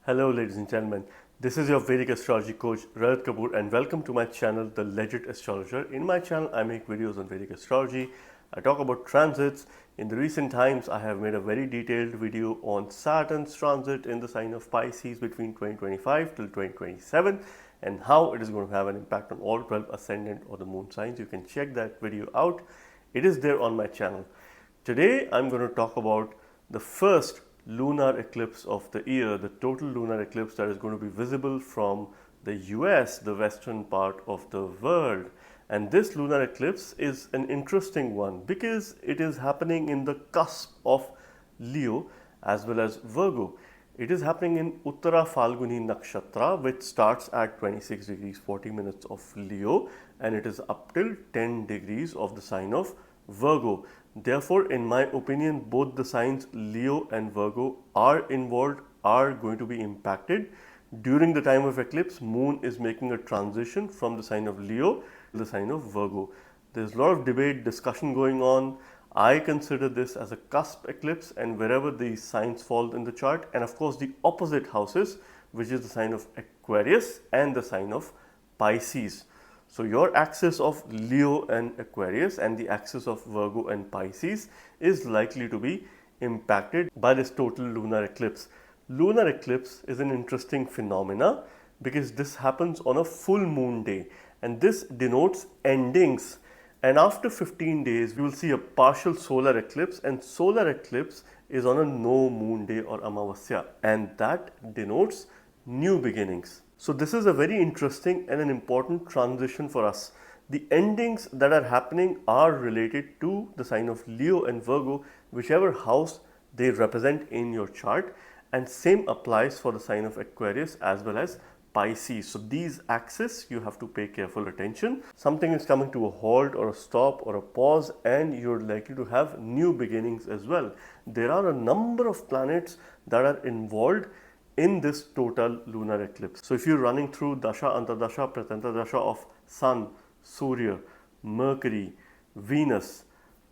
Hello ladies and gentlemen, this is your Vedic astrology coach Rajat Kapoor and welcome to my channel The Legit Astrologer. In my channel I make videos on Vedic astrology, I talk about transits. In the recent times I have made a very detailed video on Saturn's transit in the sign of Pisces between 2025 till 2027 and how it is going to have an impact on all 12 ascendant or the moon signs. You can check that video out, it is there on my channel. Today I'm going to talk about the first lunar eclipse of the year, the total lunar eclipse that is going to be visible from the US, the western part of the world. And this lunar eclipse is an interesting one because it is happening in the cusp of Leo as well as Virgo. It is happening in Uttara Falguni Nakshatra, which starts at 26 degrees 40 minutes of Leo and it is up till 10 degrees of the sign of Virgo. Therefore, in my opinion, both the signs Leo and Virgo are involved, are going to be impacted. During the time of eclipse, Moon is making a transition from the sign of Leo to the sign of Virgo. There's a lot of debate, discussion going on. I consider this as a cusp eclipse and wherever these signs fall in the chart, and of course the opposite houses, which is the sign of Aquarius and the sign of Pisces. So your axis of Leo and Aquarius and the axis of Virgo and Pisces is likely to be impacted by this total lunar eclipse. Lunar eclipse is an interesting phenomena because this happens on a full moon day and this denotes endings. And after 15 days, we will see a partial solar eclipse, and solar eclipse is on a no moon day or Amavasya, and that denotes new beginnings. So this is a very interesting and an important transition for us. The endings that are happening are related to the sign of Leo and Virgo, whichever house they represent in your chart, and same applies for the sign of Aquarius as well as Pisces. So these axes you have to pay careful attention. Something is coming to a halt or a stop or a pause and you're likely to have new beginnings as well. There are a number of planets that are involved in this total lunar eclipse. So if you're running through Dasha, Antardasha, Pratanta Dasha of Sun, Surya, Mercury, Venus,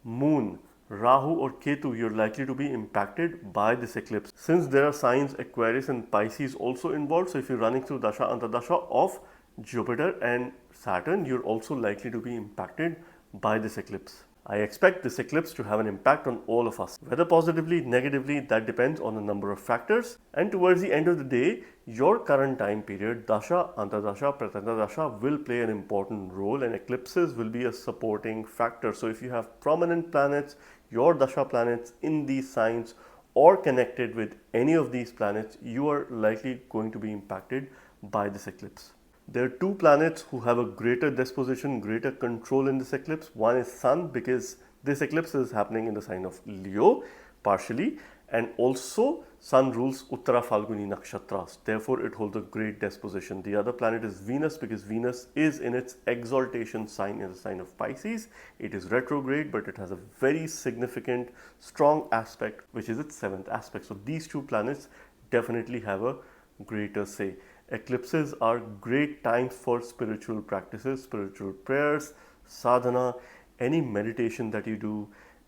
Moon, Rahu or Ketu, you're likely to be impacted by this eclipse. Since there are signs Aquarius and Pisces also involved, so if you're running through Dasha, Antardasha of Jupiter and Saturn, you're also likely to be impacted by this eclipse. I expect this eclipse to have an impact on all of us. Whether positively, negatively, that depends on a number of factors. And towards the end of the day, your current time period, Dasha, Antardasha, Pratanta Dasha will play an important role and eclipses will be a supporting factor. So if you have prominent planets, your Dasha planets in these signs or connected with any of these planets, you are likely going to be impacted by this eclipse. There are two planets who have a greater disposition, greater control in this eclipse. One is Sun, because this eclipse is happening in the sign of Leo partially, and also Sun rules Uttara Falguni Nakshatras. Therefore, it holds a great disposition. The other planet is Venus, because Venus is in its exaltation sign in the sign of Pisces. It is retrograde, but it has a very significant, strong aspect, which is its 7th aspect. So these two planets definitely have a greater say. Eclipses are great times for spiritual practices, spiritual prayers, sadhana, any meditation that you do,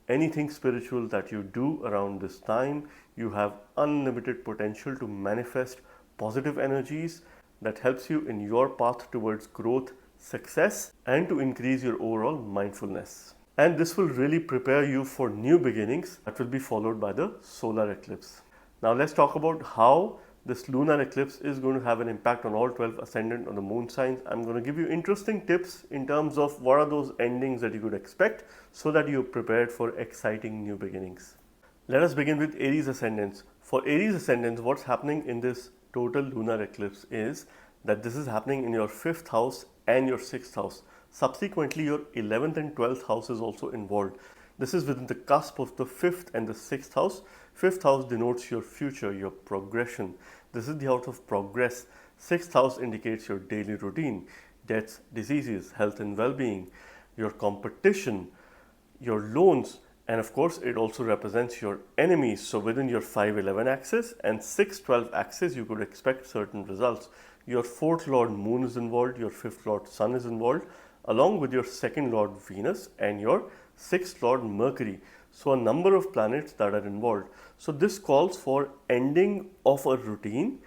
anything spiritual that you do around this time. You have unlimited potential to manifest positive energies that helps you in your path towards growth, success, and to increase your overall mindfulness. And this will really prepare you for new beginnings that will be followed by the solar eclipse. Now let's talk about how this lunar eclipse is going to have an impact on all 12 ascendant on the moon signs. I'm going to give you interesting tips in terms of what are those endings that you could expect so that you're prepared for exciting new beginnings. Let us begin with Aries ascendants. For Aries ascendants, what's happening in this total lunar eclipse is that this is happening in your 5th house and your 6th house. Subsequently, your 11th and 12th house is also involved. This is within the cusp of the 5th and the 6th house. 5th house denotes your future, your progression. This is the house of progress. 6th house indicates your daily routine, debts, diseases, health and well-being, your competition, your loans, and of course it also represents your enemies. So within your 5-11 axis and 6-12 axis, you could expect certain results. Your 4th lord moon is involved, your 5th lord sun is involved, along with your 2nd lord Venus and your 6th lord Mercury. So a number of planets that are involved. So this calls for ending of a routine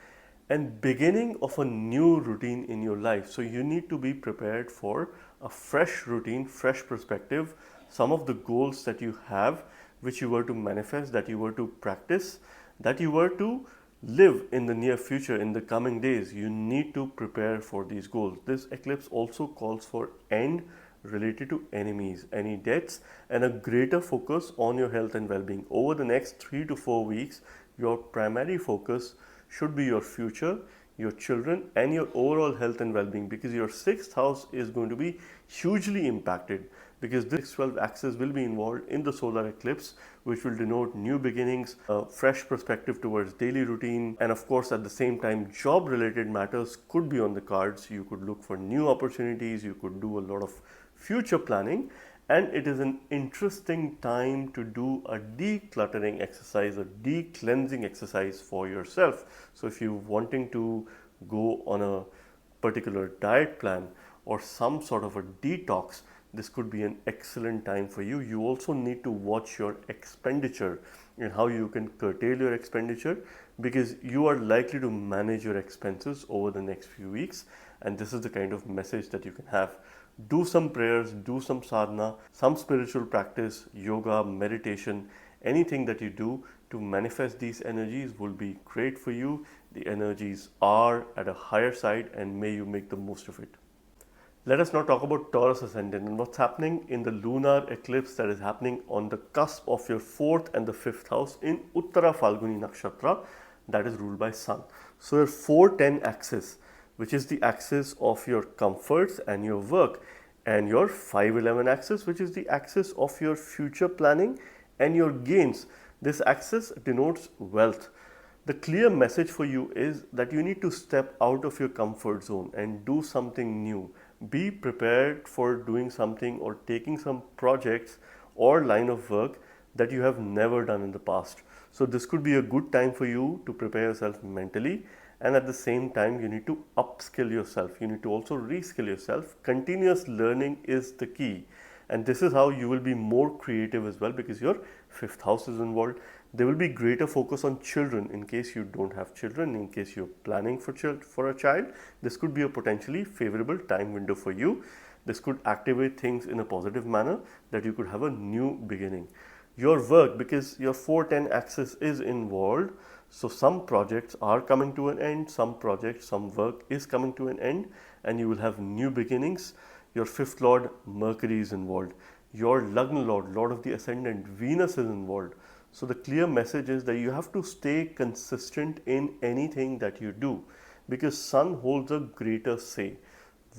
and beginning of a new routine in your life. So you need to be prepared for a fresh routine, fresh perspective. Some of the goals that you have, which you were to manifest, that you were to practice, that you were to live in the near future, in the coming days, you need to prepare for these goals. This eclipse also calls for end related to enemies, any debts, and a greater focus on your health and well-being. Over the next 3 to 4 weeks, your primary focus should be your future, your children, and your overall health and well-being, because your sixth house is going to be hugely impacted, because this 12 axis will be involved in the solar eclipse, which will denote new beginnings, a fresh perspective towards daily routine, and of course at the same time job related matters could be on the cards. You could look for new opportunities, you could do a lot of future planning, and it is an interesting time to do a decluttering exercise, a de-cleansing exercise for yourself. So if you're wanting to go on a particular diet plan or some sort of a detox, this could be an excellent time for you. You also need to watch your expenditure and how you can curtail your expenditure, because you are likely to manage your expenses over the next few weeks, and this is the kind of message that you can have. Do some prayers, do some sadhana, some spiritual practice, yoga, meditation, anything that you do to manifest these energies will be great for you. The energies are at a higher side, and may you make the most of it. Let us now talk about Taurus ascendant and what's happening in the lunar eclipse that is happening on the cusp of your 4th and the 5th house in Uttara Falguni Nakshatra, that is ruled by Sun. So your 4-10 axis, which is the axis of your comforts and your work, and your 5-11 axis, which is the axis of your future planning and your gains. This axis denotes wealth. The clear message for you is that you need to step out of your comfort zone and do something new. Be prepared for doing something or taking some projects or line of work that you have never done in the past. So this could be a good time for you to prepare yourself mentally, and at the same time you need to upskill yourself. You need to also reskill yourself. Continuous learning is the key, and this is how you will be more creative as well, because your 5th house is involved. There will be greater focus on children in case you don't have children. In case you're planning for a child, this could be a potentially favorable time window for you. This could activate things in a positive manner, that you could have a new beginning. Your work, because your 4-10 axis is involved, so some projects are coming to an end, some work is coming to an end, and you will have new beginnings. Your 5th lord Mercury is involved. Your Lagna lord of the ascendant Venus is involved. So the clear message is that you have to stay consistent in anything that you do, because Sun holds a greater say.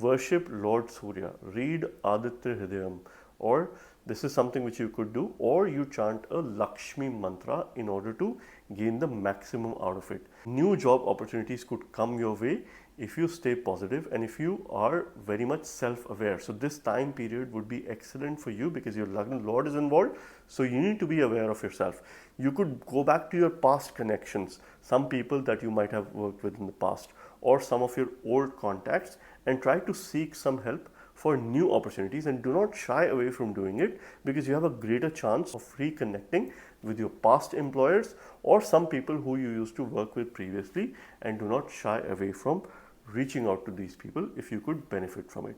Worship Lord Surya, read Aditya Hridayam, or this is something which you could do, or you chant a Lakshmi mantra in order to gain the maximum out of it. New job opportunities could come your way if you stay positive and if you are very much self-aware. So this time period would be excellent for you, because your Lagna Lord is involved. So you need to be aware of yourself. You could go back to your past connections, some people that you might have worked with in the past, or some of your old contacts, and try to seek some help for new opportunities, and do not shy away from doing it, because you have a greater chance of reconnecting with your past employers or some people who you used to work with previously, and do not shy away from reaching out to these people if you could benefit from it.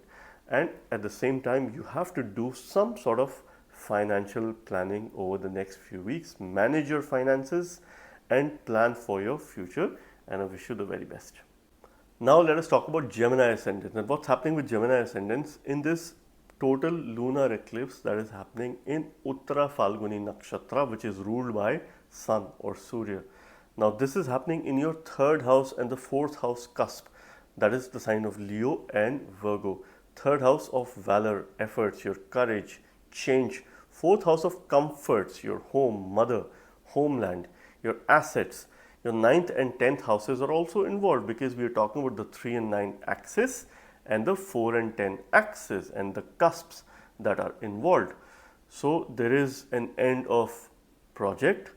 And at the same time, you have to do some sort of financial planning over the next few weeks. Manage your finances and plan for your future, and I wish you the very best. Now let us talk about Gemini ascendants and what's happening with Gemini ascendants in this total lunar eclipse that is happening in Uttara Falguni Nakshatra, which is ruled by Sun or Surya. Now this is happening in your 3rd house and the 4th house cusp, that is the sign of Leo and Virgo. 3rd house of valor, efforts, your courage, change. 4th house of comforts, your home, mother, homeland, your assets. Your 9th and 10th houses are also involved, because we are talking about the 3 and 9 axis and the 4 and 10 axis and the cusps that are involved. So there is an end of project,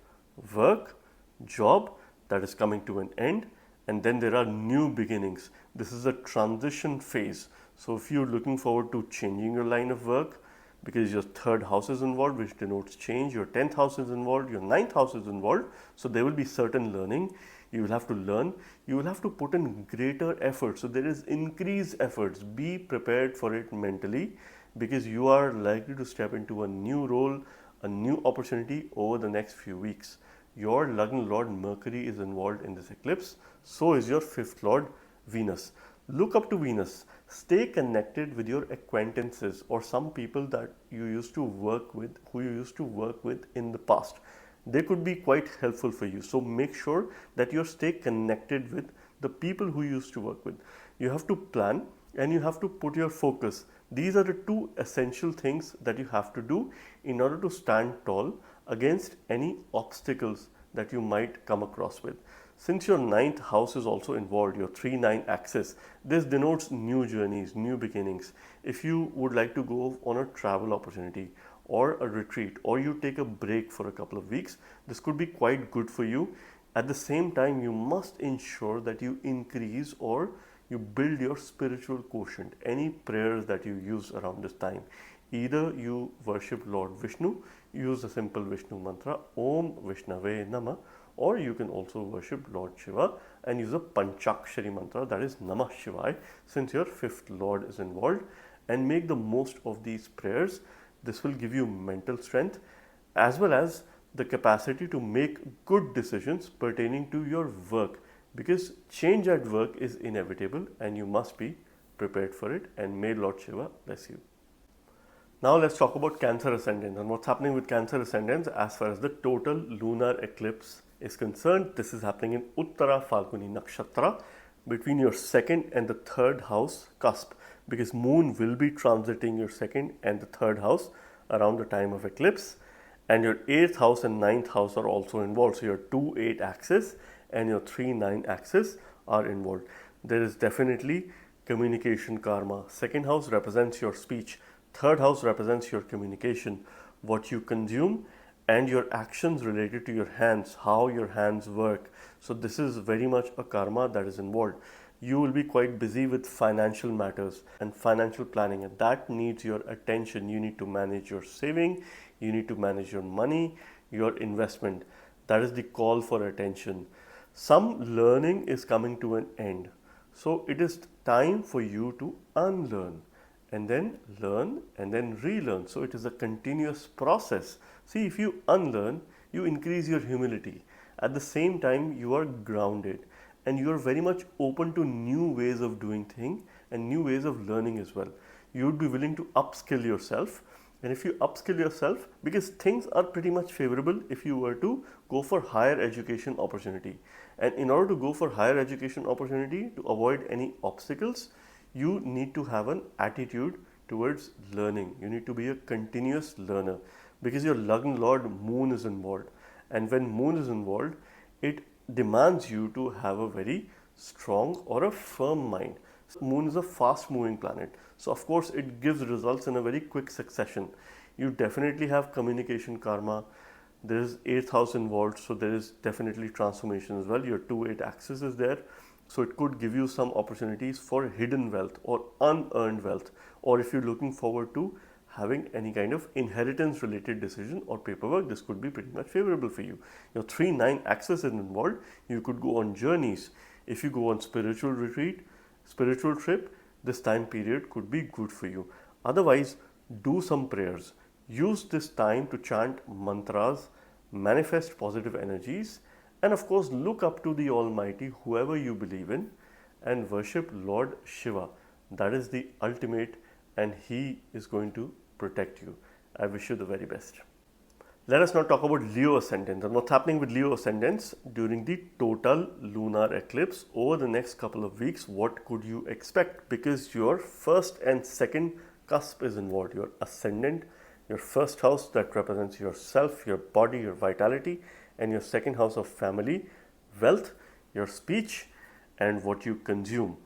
work, job that is coming to an end, and then there are new beginnings. This is a transition phase. So if you're looking forward to changing your line of work, because your 3rd house is involved, which denotes change, your 10th house is involved, your 9th house is involved, so there will be certain learning. You will have to learn. You will have to put in greater effort. So there is increased efforts. Be prepared for it mentally, because you are likely to step into a new role, a new opportunity over the next few weeks. Your Lagna Lord Mercury is involved in this eclipse. So is your fifth Lord Venus. Look up to Venus. Stay connected with your acquaintances or some people that you used to work with, who you used to work with in the past. They could be quite helpful for you. So make sure that you stay connected with the people who you used to work with. You have to plan and you have to put your focus. These are the two essential things that you have to do in order to stand tall against any obstacles that you might come across with. Since your ninth house is also involved, your 3-9 axis, this denotes new journeys, new beginnings. If you would like to go on a travel opportunity or a retreat, or you take a break for a couple of weeks, this could be quite good for you. At the same time, you must ensure that you increase or you build your spiritual quotient. Any prayers that you use around this time, either you worship Lord Vishnu, use a simple Vishnu mantra, Om Vishnave Namah, or you can also worship Lord Shiva and use a Panchakshari mantra, that is Namah Shivaya, since your fifth Lord is involved, and make the most of these prayers. This will give you mental strength as well as the capacity to make good decisions pertaining to your work, because change at work is inevitable and you must be prepared for it, and may Lord Shiva bless you. Now let's talk about Cancer Ascendants and what's happening with Cancer Ascendants as far as the total lunar eclipse is concerned. This is happening in Uttara Falguni Nakshatra between your second and the third house cusp, because moon will be transiting your second and the third house around the time of eclipse, and your 8th house and 9th house are also involved. So your 2-8 axis and your 3-9 axis are involved. There is definitely communication karma. Second house represents your speech, third house represents your communication, what you consume, and your actions related to your hands, how your hands work. So this is very much a karma that is involved. You will be quite busy with financial matters and financial planning, and that needs your attention. You need to manage your saving, you need to manage your money, your investment. That is the call for attention. Some learning is coming to an end. So it is time for you to unlearn and then learn and then relearn. So it is a continuous process. See, if you unlearn, you increase your humility. At the same time, you are grounded and you are very much open to new ways of doing things and new ways of learning as well. You would be willing to upskill yourself. And if you upskill yourself, because things are pretty much favorable if you were to go for higher education opportunity. And in order to go for higher education opportunity, to avoid any obstacles, you need to have an attitude towards learning. You need to be a continuous learner, because your Lagna Lord Moon is involved. And when Moon is involved, it demands you to have a very strong or a firm mind. Moon is a fast moving planet. So of course it gives results in a very quick succession. You definitely have communication karma. There is 8th house involved, so there is definitely transformation as well. Your 2-8 axis is there. So it could give you some opportunities for hidden wealth or unearned wealth, or if you're looking forward to having any kind of inheritance related decision or paperwork, this could be pretty much favorable for you. Your 3-9 axis is involved. You could go on journeys. If you go on spiritual retreat, spiritual trip, this time period could be good for you. Otherwise, do some prayers. Use this time to chant mantras, manifest positive energies, and of course look up to the Almighty, whoever you believe in, and worship Lord Shiva. That is the ultimate, and He is going to protect you. I wish you the very best. Let us now talk about Leo Ascendants and what's happening with Leo Ascendants during the total lunar eclipse over the next couple of weeks. What could you expect? Because your first and second cusp is involved. Your ascendant, your first house that represents yourself, your body, your vitality, and your second house of family, wealth, your speech, and what you consume.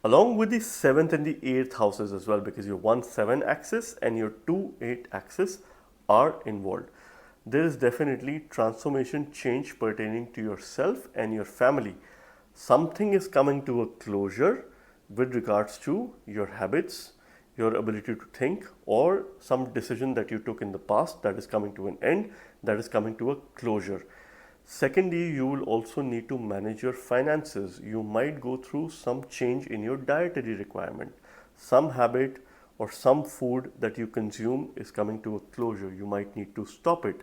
Along with the 7th and the 8th houses as well, because your 1-7 axis and your 2-8 axis are involved. There is definitely transformation, change pertaining to yourself and your family. Something is coming to a closure with regards to your habits, your ability to think, or some decision that you took in the past that is coming to an end, that is coming to a closure. Secondly, you will also need to manage your finances. You might go through some change in your dietary requirement. Some habit or some food that you consume is coming to a closure. You might need to stop it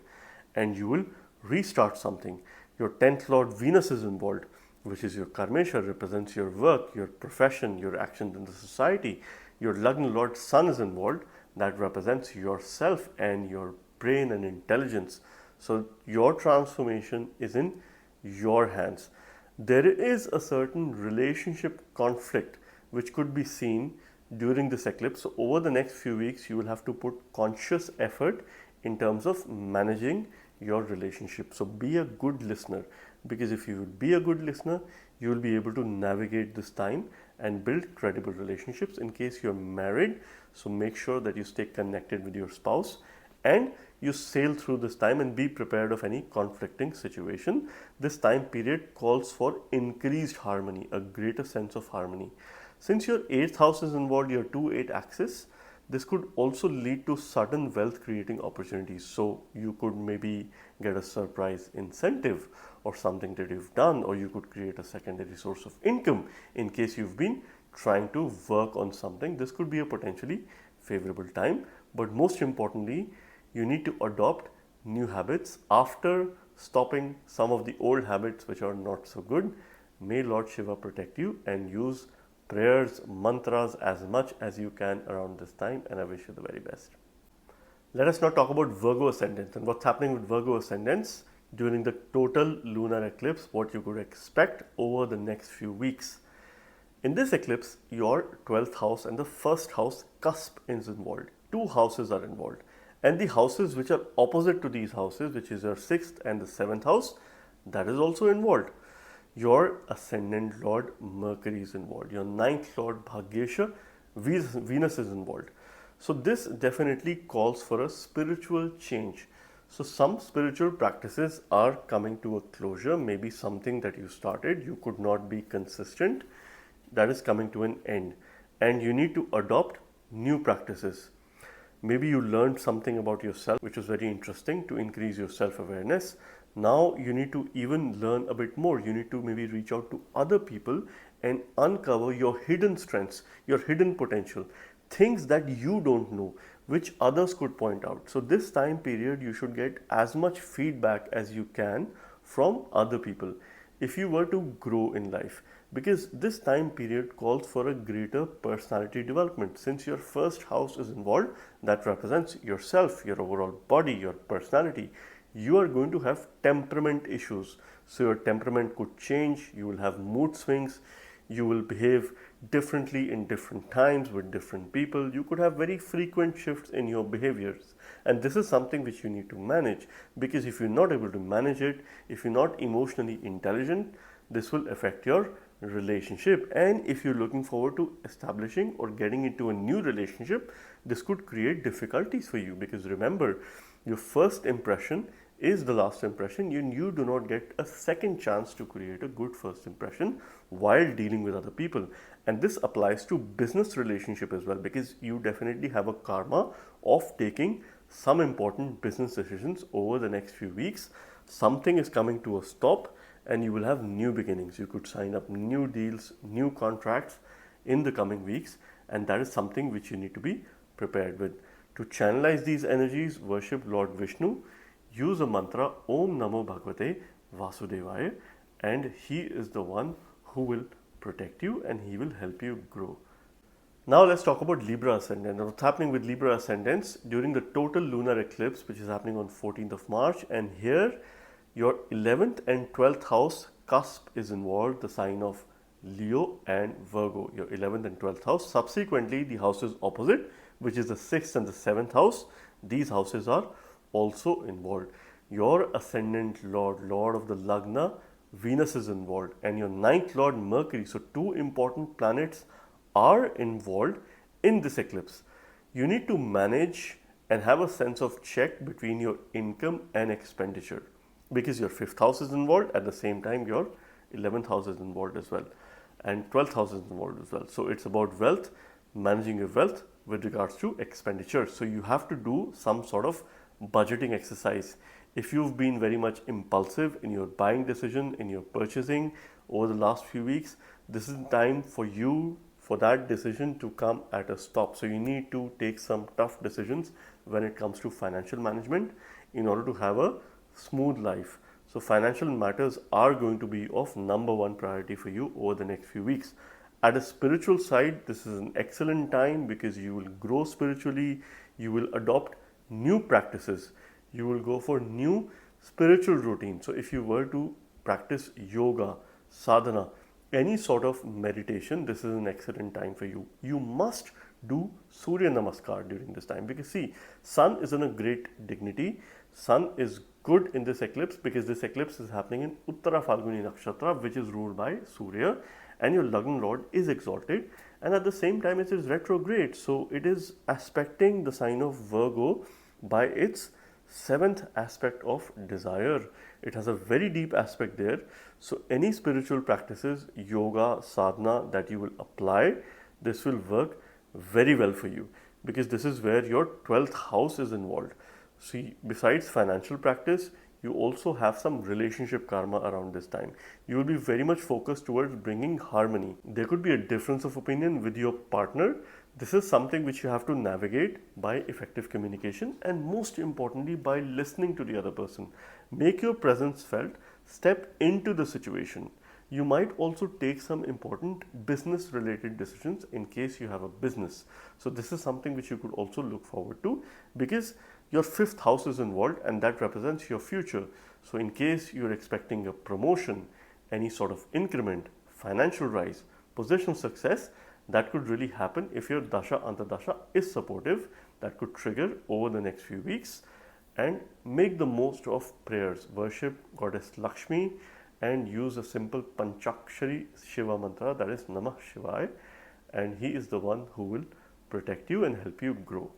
and you will restart something. Your 10th Lord Venus is involved, which is your Karmesha, represents your work, your profession, your actions in the society. Your Lagna Lord Sun is involved, that represents yourself and your brain and intelligence. So your transformation is in your hands. There is a certain relationship conflict which could be seen during this eclipse. So over the next few weeks, you will have to put conscious effort in terms of managing your relationship. So be a good listener, because if you be a good listener, you will be able to navigate this time and build credible relationships. In case you're married, so make sure that you stay connected with your spouse and you sail through this time and be prepared of any conflicting situation. This time period calls for increased harmony, a greater sense of harmony. Since your 8th house is involved, your 2-8 axis, this could also lead to sudden wealth creating opportunities. So you could maybe get a surprise incentive or something that you've done, or you could create a secondary source of income in case you've been trying to work on something. This could be a potentially favorable time, but most importantly, you need to adopt new habits after stopping some of the old habits which are not so good. May Lord Shiva protect you, and use prayers, mantras as much as you can around this time, and I wish you the very best. Let us now talk about Virgo ascendants and what's happening with Virgo ascendants during the total lunar eclipse, what you could expect over the next few weeks. In this eclipse, your 12th house and the first house cusp is involved. Two houses are involved, and the houses which are opposite to these houses, which is your 6th and the 7th house, that is also involved. Your ascendant Lord Mercury is involved. Your 9th Lord Bhagyesha, Venus is involved. So this definitely calls for a spiritual change. So some spiritual practices are coming to a closure. Maybe something that you started, you could not be consistent, that is coming to an end, and you need to adopt new practices. Maybe you learned something about yourself which was very interesting to increase your self-awareness. Now you need to even learn a bit more. You need to maybe reach out to other people and uncover your hidden strengths, your hidden potential, things that you don't know, which others could point out. So this time period, you should get as much feedback as you can from other people if you were to grow in life, because this time period calls for a greater personality development. Since your first house is involved, that represents yourself, your overall body, your personality. You are going to have temperament issues. So your temperament could change, you will have mood swings, you will behave differently in different times with different people. You could have very frequent shifts in your behaviors. And this is something which you need to manage, because if you're not able to manage it, if you're not emotionally intelligent, this will affect your relationship. And if you're looking forward to establishing or getting into a new relationship, this could create difficulties for you, because remember, your first impression is the last impression. You do not get a second chance to create a good first impression while dealing with other people. And this applies to business relationship as well, because you definitely have a karma of taking some important business decisions over the next few weeks. Something is coming to a stop and you will have new beginnings. You could sign up new deals, new contracts in the coming weeks, and that is something which you need to be prepared with. To channelize these energies, worship Lord Vishnu, use a mantra Om Namo Bhagavate Vasudevaya, and he is the one who will protect you and he will help you grow. Now let's talk about Libra Ascendant. What's happening with Libra Ascendants during the total lunar eclipse, which is happening on 14th of March, and here your 11th and 12th house cusp is involved, the sign of Leo and Virgo, your 11th and 12th house. Subsequently, the houses opposite, which is the 6th and the 7th house, these houses are also involved. Your ascendant Lord, Lord of the Lagna, Venus is involved, and your 9th Lord Mercury. So two important planets are involved in this eclipse. You need to manage and have a sense of check between your income and expenditure, because your 5th house is involved, at the same time your 11th house is involved as well, and 12th house is involved as well. So it's about wealth, managing your wealth with regards to expenditure. So you have to do some sort of budgeting exercise. If you've been very much impulsive in your buying decision, in your purchasing over the last few weeks, this is the time for you for that decision to come at a stop. So you need to take some tough decisions when it comes to financial management in order to have a smooth life. So financial matters are going to be of number one priority for you over the next few weeks. At a spiritual side, this is an excellent time because you will grow spiritually, you will adopt new practices, you will go for new spiritual routines. So if you were to practice yoga, sadhana, any sort of meditation, this is an excellent time for you. You must do Surya Namaskar during this time because see, Sun is in a great dignity. Sun is good in this eclipse because this eclipse is happening in Uttara Falguni Nakshatra, which is ruled by Surya, and your Lagna Lord is exalted, and at the same time it is retrograde. So it is aspecting the sign of Virgo by its seventh aspect of desire. It has a very deep aspect there. So any spiritual practices, yoga, sadhana that you will apply, this will work very well for you because this is where your 12th house is involved. See, besides financial practice, you also have some relationship karma around this time. You will be very much focused towards bringing harmony. There could be a difference of opinion with your partner. This is something which you have to navigate by effective communication and most importantly by listening to the other person. Make your presence felt, step into the situation. You might also take some important business related decisions in case you have a business. So this is something which you could also look forward to because your 5th house is involved and that represents your future. So in case you're expecting a promotion, any sort of increment, financial rise, position success, that could really happen if your Dasha Antardasha is supportive. That could trigger over the next few weeks. And make the most of prayers. Worship Goddess Lakshmi and use a simple Panchakshari Shiva mantra, that is Namah Shivaya, and he is the one who will protect you and help you grow.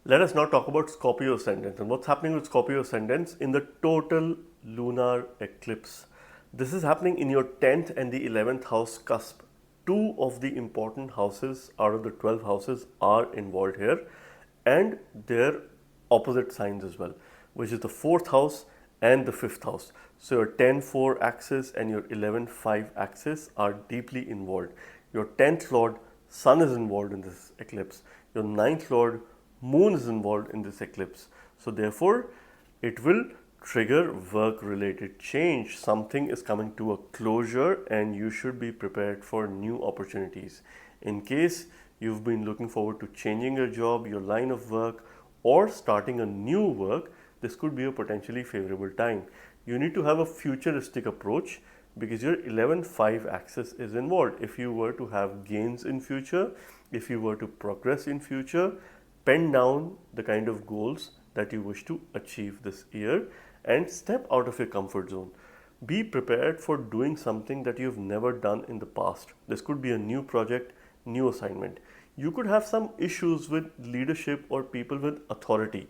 Let us now talk about Scorpio Ascendants and what's happening with Scorpio Ascendants in the total lunar eclipse. This is happening in your 10th and the 11th house cusp. 2 of the important houses out of the 12 houses are involved here and their opposite signs as well, which is the 4th house and the 5th house. So your 10-4 axis and your 11-5 axis are deeply involved. Your 10th Lord Sun is involved in this eclipse. Your 9th Lord Moon is involved in this eclipse. So therefore, it will trigger work related change. Something is coming to a closure and you should be prepared for new opportunities. In case you've been looking forward to changing your job, your line of work, or starting a new work, this could be a potentially favorable time. You need to have a futuristic approach because your 11-5 axis is involved. If you were to have gains in future, if you were to progress in future, pen down the kind of goals that you wish to achieve this year and step out of your comfort zone. Be prepared for doing something that you've never done in the past. This could be a new project, new assignment. You could have some issues with leadership or people with authority.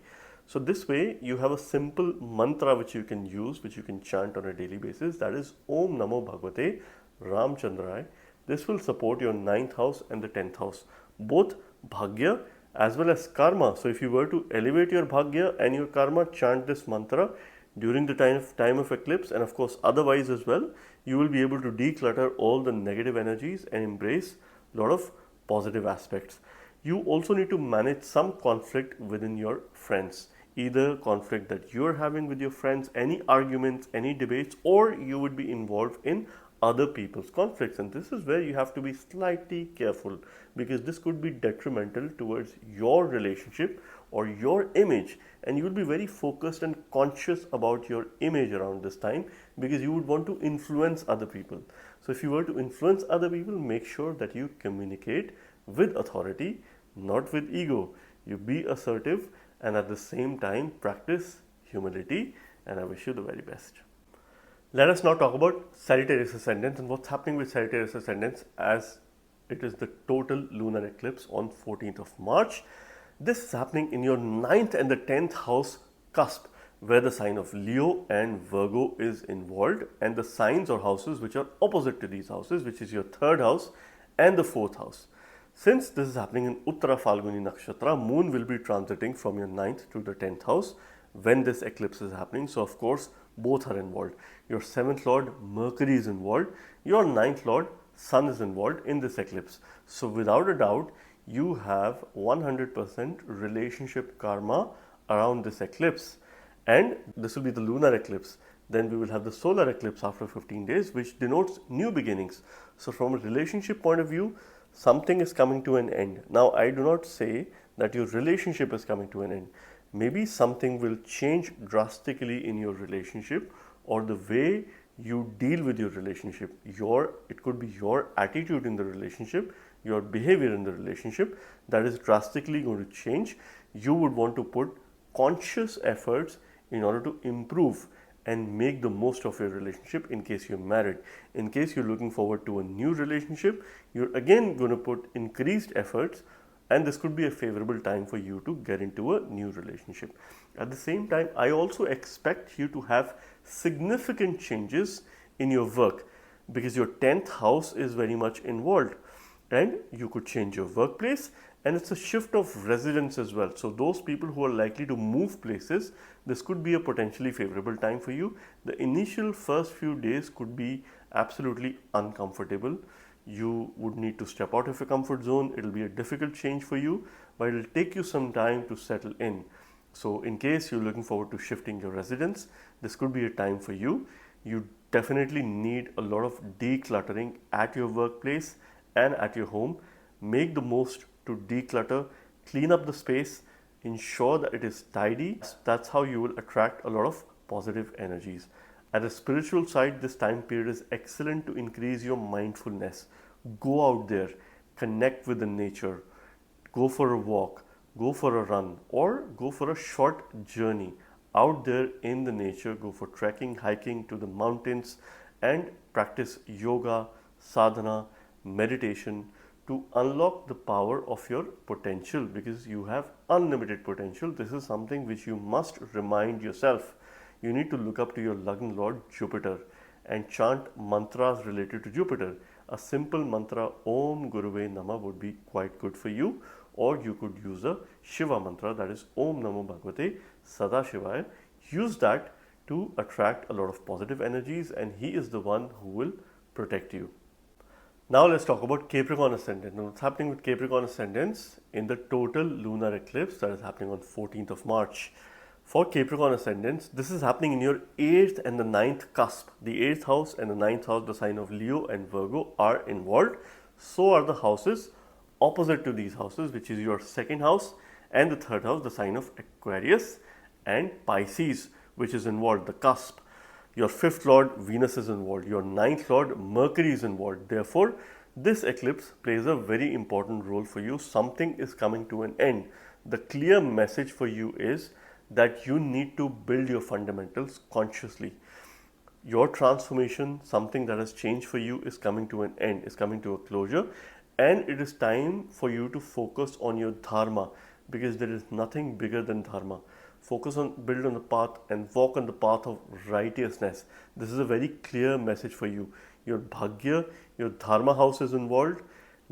So this way you have a simple mantra which you can use, which you can chant on a daily basis, that is Om Namo Bhagavate Ramchandrai. This will support your 9th house and the 10th house, both Bhagya as well as Karma. So if you were to elevate your Bhagya and your Karma, chant this mantra during the time of eclipse and of course otherwise as well, you will be able to declutter all the negative energies and embrace a lot of positive aspects. You also need to manage some conflict within your friends. Either conflict that you're having with your friends, any arguments, any debates, or you would be involved in other people's conflicts. And this is where you have to be slightly careful because this could be detrimental towards your relationship or your image. And you will be very focused and conscious about your image around this time because you would want to influence other people. So if you were to influence other people, make sure that you communicate with authority, not with ego. You be assertive and at the same time practice humility, and I wish you the very best. Let us now talk about Sagittarius Ascendants and what's happening with Sagittarius Ascendants as it is the total lunar eclipse on 14th of March. This is happening in your 9th and the 10th house cusp where the sign of Leo and Virgo is involved, and the signs or houses which are opposite to these houses, which is your 3rd house and the 4th house. Since this is happening in Uttara Falguni Nakshatra, Moon will be transiting from your 9th to the 10th house, when this eclipse is happening. So of course both are involved. Your 7th lord Mercury is involved, your 9th lord Sun is involved in this eclipse. So without a doubt you have 100% relationship karma around this eclipse, and this will be the lunar eclipse. Then we will have the solar eclipse after 15 days, which denotes new beginnings. So from a relationship point of view, something is coming to an end. Now I do not say that your relationship is coming to an end. Maybe something will change drastically in your relationship, or the way you deal with your relationship. It could be your attitude in the relationship, your behavior in the relationship, that is drastically going to change. You would want to put conscious efforts in order to improve and make the most of your relationship in case you're married. In case you're looking forward to a new relationship, you're again going to put increased efforts, and this could be a favorable time for you to get into a new relationship. At the same time, I also expect you to have significant changes in your work, because your 10th house is very much involved, and you could change your workplace, and it's a shift of residence as well. So those people who are likely to move places, this could be a potentially favorable time for you. The initial first few days could be absolutely uncomfortable. You would need to step out of your comfort zone. It'll be a difficult change for you, but it'll take you some time to settle in. So in case you're looking forward to shifting your residence, this could be a time for you. You definitely need a lot of decluttering at your workplace and at your home. Make the most to declutter, clean up the space, ensure that it is tidy. That's how you will attract a lot of positive energies. At the spiritual side, this time period is excellent to increase your mindfulness. Go out there, connect with the nature, go for a walk, go for a run, or go for a short journey out there in the nature. Go for trekking, hiking to the mountains, and practice yoga, sadhana, meditation to unlock the power of your potential, because you have unlimited potential. This is something which you must remind yourself. You need to look up to your Lagna Lord Jupiter and chant mantras related to Jupiter. A simple mantra, Om Guruve Namah, would be quite good for you, or you could use a Shiva mantra, that is Om Namo Bhagavate Sadashivaya. Use that to attract a lot of positive energies, and he is the one who will protect you. Now let's talk about Capricorn Ascendant. Now what's happening with Capricorn Ascendants in the total lunar eclipse that is happening on 14th of March. For Capricorn Ascendants, this is happening in your 8th and the 9th cusp. The 8th house and the 9th house, the sign of Leo and Virgo, are involved. So are the houses opposite to these houses, which is your 2nd house and the 3rd house, the sign of Aquarius and Pisces, which is involved, the cusp. Your 5th lord Venus is involved, your 9th lord Mercury is involved. Therefore, this eclipse plays a very important role for you. Something is coming to an end. The clear message for you is that you need to build your fundamentals consciously. Your transformation, something that has changed for you, is coming to an end, is coming to a closure, and it is time for you to focus on your dharma, because there is nothing bigger than dharma. Focus on, build on the path and walk on the path of righteousness. This is a very clear message for you. Your bhagya, your dharma house is involved.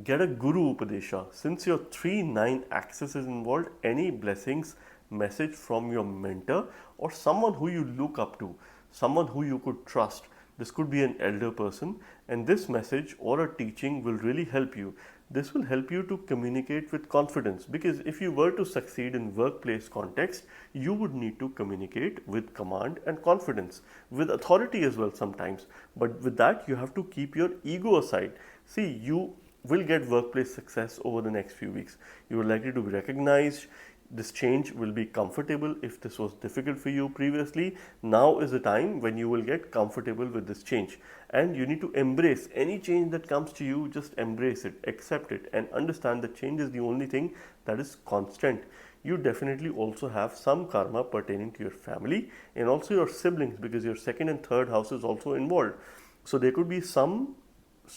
Get a guru upadesha. Since your 3-9 axis is involved, any blessings, message from your mentor or someone who you look up to, someone who you could trust. This could be an elder person, and this message or a teaching will really help you. This will help you to communicate with confidence, because if you were to succeed in workplace context, you would need to communicate with command and confidence, with authority as well sometimes. But with that, you have to keep your ego aside. See, you will get workplace success over the next few weeks. You are likely to be recognized. This change will be comfortable. If this was difficult for you previously, now is the time when you will get comfortable with this change, and you need to embrace any change that comes to you. Just embrace it, accept it, and understand that change is the only thing that is constant. You definitely also have some karma pertaining to your family and also your siblings, because your 2nd and 3rd house is also involved. So there could be some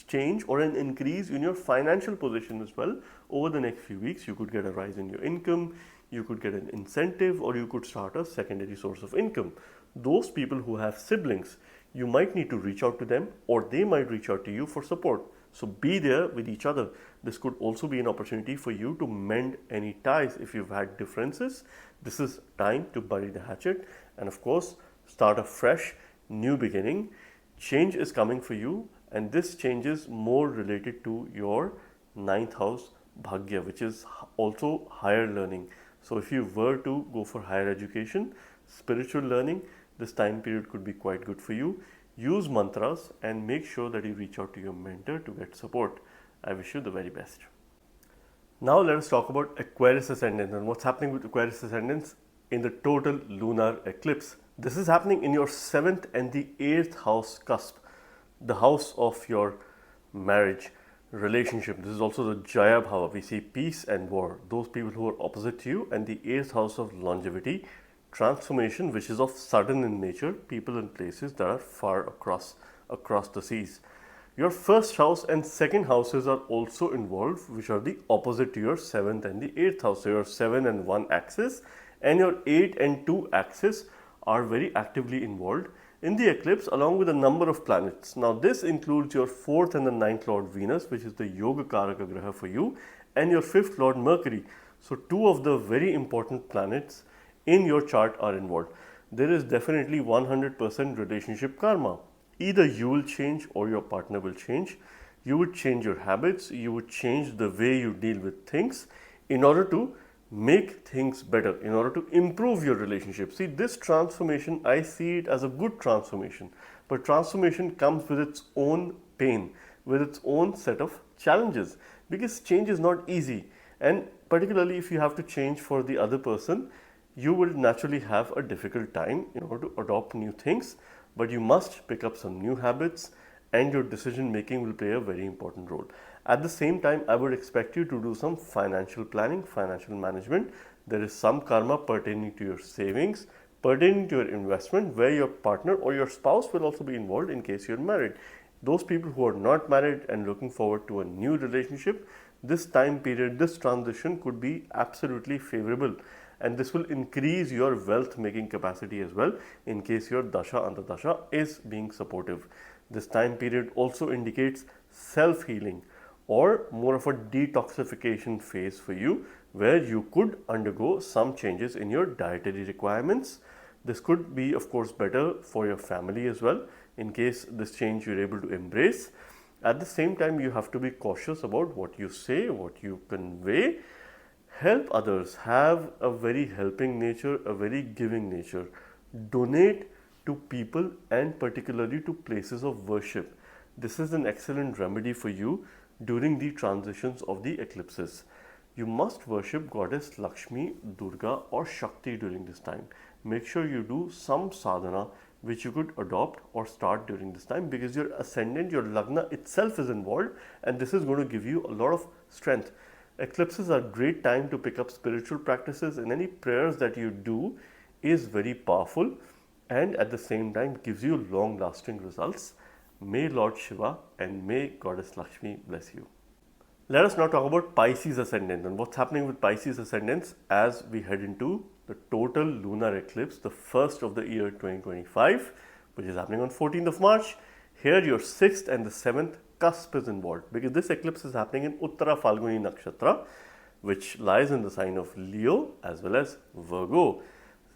change or an increase in your financial position as well over the next few weeks. You could get a rise in your income, you could get an incentive, or you could start a secondary source of income. Those people who have siblings, You might need to reach out to them, or they might reach out to you for support. So be there with each other. This could also be an opportunity for you to mend any ties if you've had differences. This is time to bury the hatchet and, of course, start a fresh, new beginning. Change is coming for you, and this change is more related to your ninth house bhagya, which is also higher learning. So if you were to go for higher education, spiritual learning, this time period could be quite good for you. Use mantras and make sure that you reach out to your mentor to get support. I wish you the very best. Now let us talk about Aquarius ascendants and what's happening with Aquarius ascendants in the total lunar eclipse. This is happening in your 7th and the 8th house cusp, the house of your marriage, relationship. This is also the Jaya Bhava. We see peace and war, those people who are opposite to you, and the 8th house of longevity, transformation, which is of sudden in nature, people and places that are far across the seas. Your first house and second houses are also involved, which are the opposite to your 7th and the 8th house. So your 7 and 1 axis and your 8 and 2 axis are very actively involved in the eclipse, along with a number of planets. Now this includes your 4th and the 9th Lord Venus, which is the Yoga Karaka Graha for you, and your 5th Lord Mercury. So two of the very important planets in your chart are involved. There is definitely 100% relationship karma. Either you will change or your partner will change. You would change your habits, you would change the way you deal with things in order to make things better, in order to improve your relationship. See, this transformation, I see it as a good transformation, but transformation comes with its own pain, with its own set of challenges, because change is not easy, and particularly if you have to change for the other person, you will naturally have a difficult time in order to adopt new things, but you must pick up some new habits, and your decision making will play a very important role. At the same time, I would expect you to do some financial planning, financial management. There is some karma pertaining to your savings, pertaining to your investment, where your partner or your spouse will also be involved in case you're married. Those people who are not married and looking forward to a new relationship, this time period, this transition could be absolutely favorable, and this will increase your wealth making capacity as well in case your dasha antardasha is being supportive. This time period also indicates self healing or more of a detoxification phase for you, where you could undergo some changes in your dietary requirements. This could be, of course, better for your family as well in case this change you're able to embrace. At the same time, you have to be cautious about what you say, what you convey. Help others, have a very helping nature, a very giving nature. Donate to people and particularly to places of worship. This is an excellent remedy for you during the transitions of the eclipses. You must worship goddess Lakshmi, Durga or Shakti during this time. Make sure you do some sadhana which you could adopt or start during this time, because your ascendant, your lagna itself is involved, and this is going to give you a lot of strength. Eclipses are a great time to pick up spiritual practices, and any prayers that you do is very powerful and at the same time gives you long lasting results. May Lord Shiva and may Goddess Lakshmi bless you. Let us now talk about Pisces ascendant and what's happening with Pisces ascendants as we head into the total lunar eclipse, the first of the year 2025, which is happening on 14th of March. Here your 6th and the 7th cusp is involved, because this eclipse is happening in Uttara Falguni Nakshatra, which lies in the sign of Leo as well as Virgo.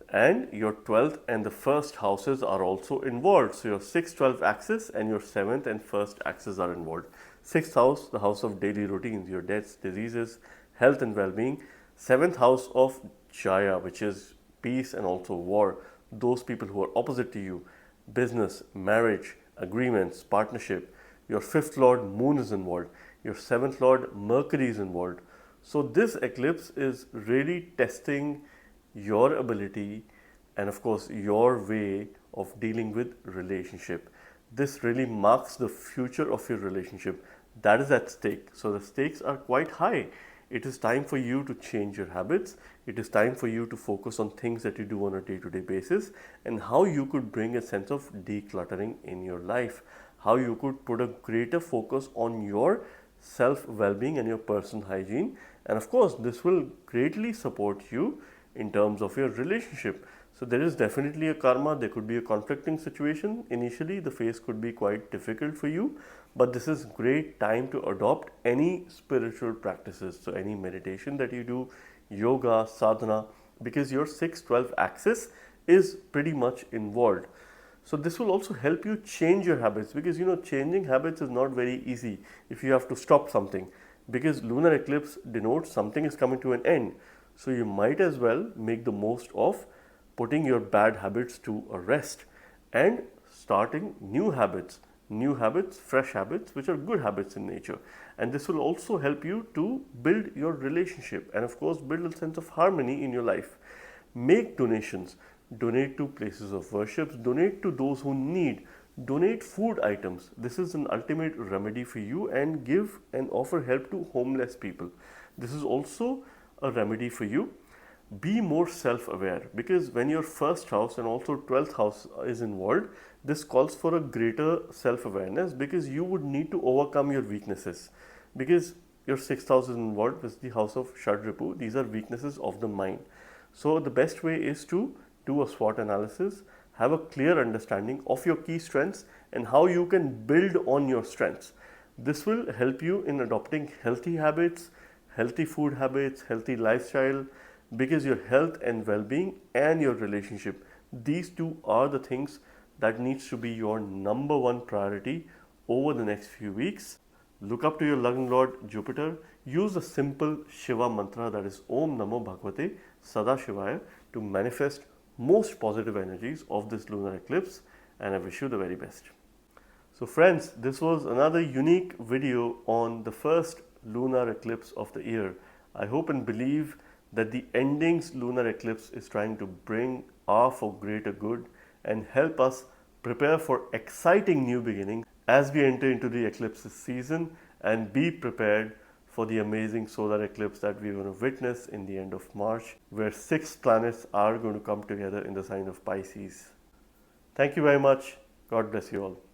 And your 12th and the 1st houses are also involved. So your 6th, 12th axis and your 7th and 1st axis are involved. 6th house, the house of daily routines, your deaths, diseases, health and well-being. 7th house of Jaya, which is peace and also war. Those people who are opposite to you, business, marriage, agreements, partnership. Your 5th Lord Moon is involved. Your 7th Lord Mercury is involved. So this eclipse is really testing your ability and of course your way of dealing with relationship. This really marks the future of your relationship that is at stake. So the stakes are quite high. It is time for you to change your habits. It is time for you to focus on things that you do on a day-to-day basis and how you could bring a sense of decluttering in your life, how you could put a greater focus on your self well-being and your personal hygiene. And of course, this will greatly support you in terms of your relationship. So there is definitely a karma, there could be a conflicting situation. Initially, the phase could be quite difficult for you, but this is great time to adopt any spiritual practices. So any meditation that you do, yoga, sadhana, because your 6-12 axis is pretty much involved. So this will also help you change your habits, because changing habits is not very easy if you have to stop something, because lunar eclipse denotes something is coming to an end. So you might as well make the most of putting your bad habits to a rest and starting new habits, fresh habits, which are good habits in nature. And this will also help you to build your relationship and, of course, build a sense of harmony in your life. Make donations, donate to places of worship, donate to those who need, donate food items. This is an ultimate remedy for you, and give and offer help to homeless people. This is also a remedy for you. Be more self-aware, because when your first house and also 12th house is involved, this calls for a greater self-awareness, because you would need to overcome your weaknesses, because your 6th house is involved with the house of Shadripu. These are weaknesses of the mind. So the best way is to do a SWOT analysis, have a clear understanding of your key strengths and how you can build on your strengths. This will help you in adopting healthy habits, healthy food habits, healthy lifestyle, because your health and well-being and your relationship, these two are the things that needs to be your number one priority over the next few weeks. Look up to your loving Lord Jupiter. Use a simple Shiva mantra, that is Om Namo Bhagavate Sada Shivaya, to manifest most positive energies of this lunar eclipse, and I wish you the very best. So friends, this was another unique video on the first lunar eclipse of the year. I hope and believe that the endings lunar eclipse is trying to bring are for greater good and help us prepare for exciting new beginnings as we enter into the eclipse season, and be prepared for the amazing solar eclipse that we're going to witness in the end of March, where 6 planets are going to come together in the sign of Pisces. Thank you very much. God bless you all.